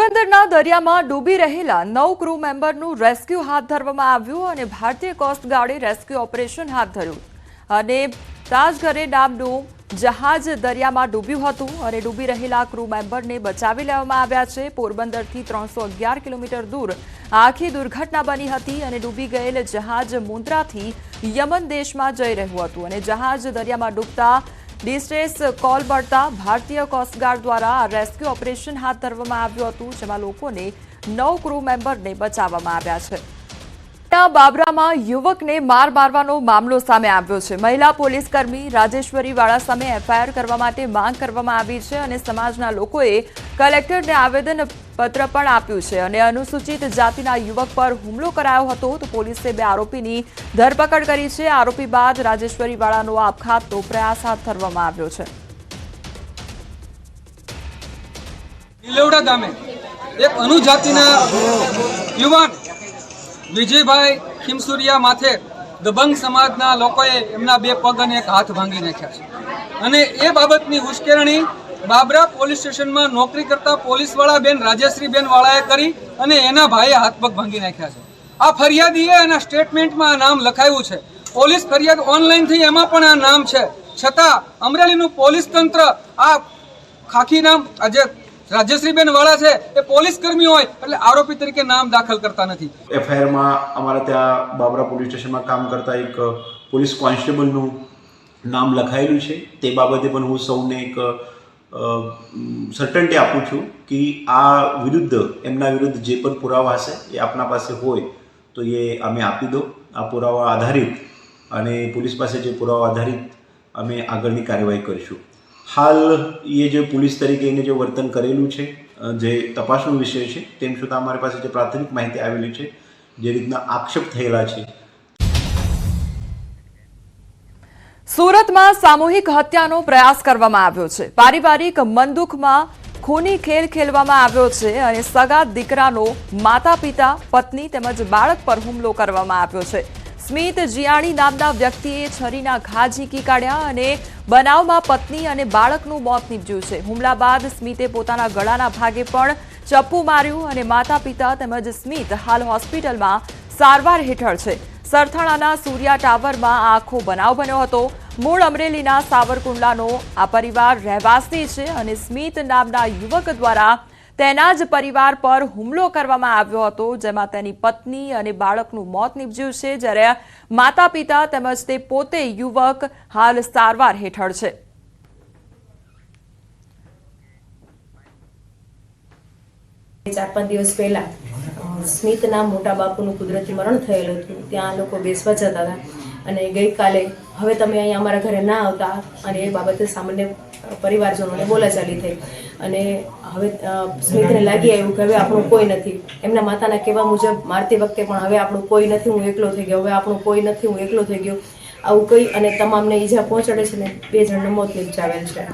પોરબંદરના દરિયામાં ડૂબી રહેલા 9 ક્રૂ મેમ્બરનું રેસ્ક્યુ હાથ ધરવામાં આવ્યું અને ભારતીય કોસ્ટગાર્ડે રેસ્ક્યુ ઓપરેશન હાથ ધર્યું અને તાજગરે નામનું જહાજ દરિયામાં ડૂબ્યું હતું અને ડૂબી રહેલા ક્રૂ મેમ્બરને બચાવી લેવામાં આવ્યા છે। પોરબંદરથી 311 કિલોમીટર દૂર આખી દુર્ઘટના બની હતી અને ડૂબી ગયેલ જહાજ મુન્દ્રાથી યમન દેશમાં જઈ રહ્યું હતું અને જહાજ દરિયામાં ડૂબતા डिस्ट्रेस कॉल મળતા ભારતીય કોસ્ટગાર્ડ દ્વારા રેસ્ક્યુ ઓપરેશન હાથ ધરવામાં આવ્યું હતું, જેમાં લોકોને 9 ક્રૂ મેમ્બરને બચાવવામાં આવ્યા છે। બાબરામાં યુવકને માર મારવાનો મામલો સામે આવ્યો છે। મહિલા પોલીસકર્મી રાજેશ્વરી વાળા સામે એફઆઈઆર કરવા માટે માંગ કરવામાં આવી છે અને સમાજના લોકોએ કલેક્ટરને આવેદન પત્ર પણ આપ્યું છે અને અનુસૂચિત જાતિના યુવક પર હુમલો કરાયો હતો તો પોલીસે 2 આરોપીની ધરપકડ કરી છે। આરોપી બાદ રાજેશ્વરી વાળાનો આપઘાતનો પ્રયાસ હાથ ધરવામાં આવ્યો છે। લીલોડા ગામે એક અનુજાતિના યુવાન વિજયભાઈ ખીમસુરિયા માથે દબંગ સમાજના લોકોએ એમના 2 પગ અને 1 હાથ ભાંગી નાખ્યા છે અને એ બાબતની ઉશ્કેરણી બાબરા પોલીસ સ્ટેશનમાં નોકરી કરતા પોલીસવાળા બેન રાજેશ્રીબેન વાળાએ કરી અને એના ભાઈએ હાથ પગ ભાંગી નાખ્યા છે। આ ફરિયાદીએ એના સ્ટેટમેન્ટમાં આ નામ લખાયું છે। પોલીસ ફરિયાદ ઓનલાઈન થઈ એમાં પણ આ નામ છે, છતાં અમરેલીનું પોલીસ તંત્ર આ ખાખી નામ આજે રાજેશ્રીબેન વાળા છે એ પોલીસ કર્મી હોય એટલે આરોપી તરીકે નામ દાખલ કરતા નથી। એફઆઈઆરમાં અમારા ત્યાં બાબરા પોલીસ સ્ટેશનમાં કામ કરતા એક પોલીસ કોન્સ્ટેબલનું નામ લખાયેલું છે। તે બાબતે પણ હું સૌને એક સર્ટન્ટી આપું છું કે આ વિરુદ્ધ એમના વિરુદ્ધ જે પણ પુરાવા હશે એ આપના પાસે હોય તો એ અમે આપી દો। આ પુરાવા આધારિત અને પોલીસ પાસે જે પુરાવા આધારિત અમે આગળની કાર્યવાહી કરીશું। હાલ એ જે પોલીસ તરીકે એને જે વર્તન કરેલું છે જે તપાસનો વિષય છે તેમ છતાં અમારી પાસે જે પ્રાથમિક માહિતી આવેલી છે જે રીતના આક્ષેપ થયેલા છે। સુરતમાં સામૂહિક હત્યાનો પ્રયાસ કરવામાં આવ્યો છે। પારિવારિક મંદુકમાં ખૂની ખેલ ખેલવામાં આવ્યો છે અને સગા દીકરાનો માતા પિતા પત્ની તેમજ બાળક પર હુમલો કરવામાં આવ્યો છે। સ્મિત જીયાણી નામના વ્યક્તિએ છરીના ઘા ઝીંકી કાઢ્યા અને બનાવમાં પત્ની અને બાળકનું મોત નીપજ્યું છે। હુમલા બાદ સ્મિતે પોતાના ગળાના ભાગે પણ ચપ્પુ માર્યું અને માતા પિતા તેમજ સ્મિત હાલ હોસ્પિટલમાં સારવાર હેઠળ છે। સરથાણાના સૂર્યા ટાવરમાં આ આખો બનાવ બન્યો હતો। મૂળ અમરેલીના સાવરકુંડલાનો આ પરિવાર રહેવાસી છે અને સ્મિત નામના યુવક દ્વારા તેના જ પરિવાર પર હુમલો કરવામાં આવ્યો હતો, જેમાં તેની પત્ની અને બાળકનું મોત નીપજ્યું છે, જ્યારે માતા પિતા તેમજ તે પોતે યુવક હાલ સારવાર હેઠળ છે। 4-5 દિવસ પહેલા સ્મિતના મોટા બાપુનું કુદરતી મરણ થયેલું હતું। ત્યાં લોકો બેસવા જતા હતા અને ગઈકાલે હવે તમે અહીંયા અમારા ઘરે ના આવતા અને એ બાબતે સામાન્ય પરિવારજનોને બોલાચાલી થઈ અને હવે સ્મિતને લાગી આવ્યું કે હવે આપણું કોઈ નથી। એમના માતાના કહેવા મુજબ મારતી વખતે પણ હવે આપણું કોઈ નથી, હું એકલો થઈ ગયો, હવે આપણું કોઈ નથી, હું એકલો થઈ ગયો, આવું કહી અને તમામને ઈજા પહોંચાડે છે ને 2 જણને મોત નિપજાવેલ છે।